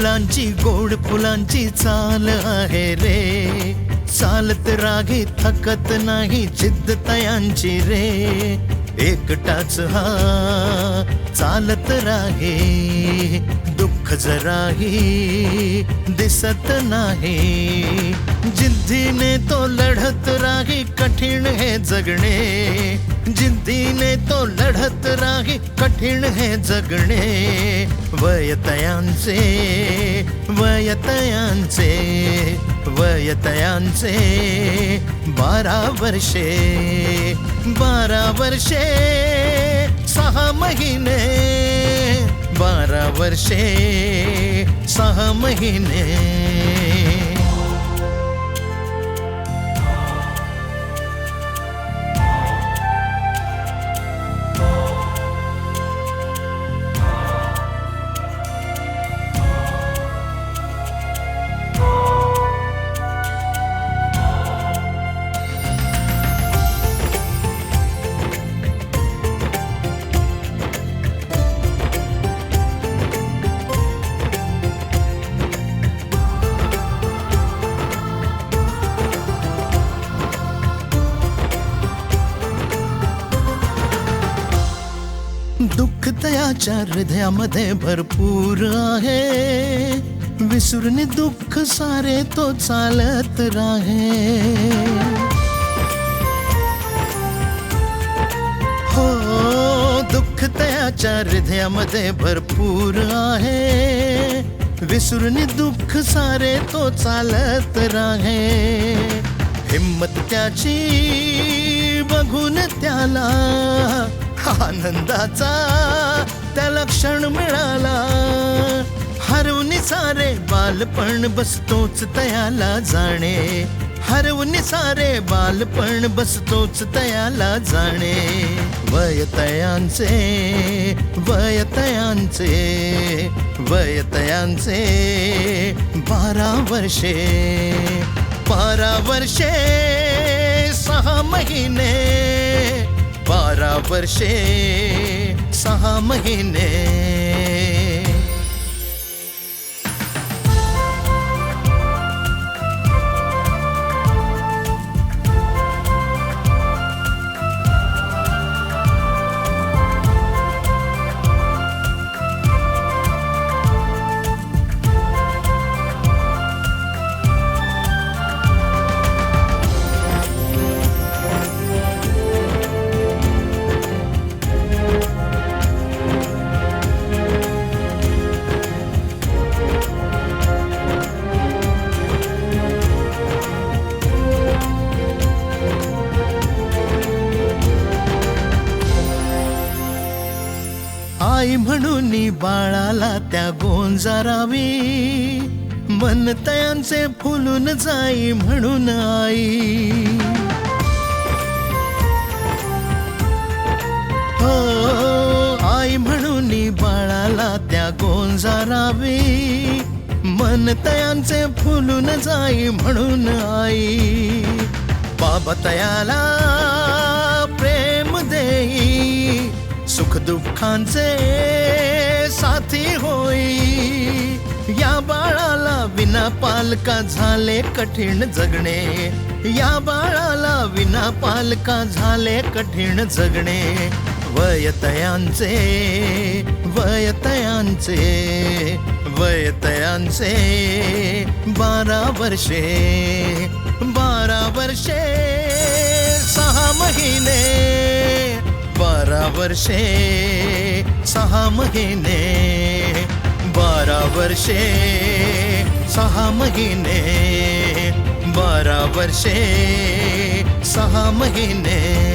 फुलांची गोड फुलांची चाल आहे रे, चालत रागे थकत नाही जिद्द तयांची रे, एकटाच हा चालत राहे, दुःख जराही दिसत नाही, जिद्दीने तो लढत राही कठीण हे जगणे, जिद्दीने तो लढत राही कठीण हे जगणे, वयतयांचे वयतयांचे वयतयांचे 12 वर्षे 12 वर्षे 6 महिने 12 वर्षे 6 महिने. दुःख तयाच्या हृदयामध्ये भरपूर आहे, विसरून दुःख सारे तो चालत राहे, हो दुःख तयाच्या हृदयामध्ये भरपूर आहे, विसरून दुःख सारे तो चालत राहे, हिम्मत त्याची बघून त्याला आनंदाचा त्याला क्षण मिळाला, हरवून सारे बालपण बसतोच तयाला जाणे, हरवून सारे बालपण बसतोच तयाला जाणे, वयतयांचे वयतयांचे वयतयांचे 12 वर्षे 12 वर्षे 6 महिने 12 वर्षे 6 महिने. आई म्हणून बाळाला त्या गोंजारावी, मन तयांचे फुलून जाई म्हणून आई, हो आई म्हणून बाळाला त्या गोंजारावी, मन तयांचे फुलून जाई म्हणून आई, बाबा तयाला प्रेम देई, सुख दुःखांचे साथी होई, या बाळाला विना पालका झाले कठीण जगणे, या बाळाला विना पालका झाले कठीण जगणे, वयतयांचे वयतयांचे वयतयांचे 12 वर्षे 12 वर्षे 6 महिने 12 वर्षे 6 महिने 12 वर्षे 6 महिने 12 वर्षे 6 महिने.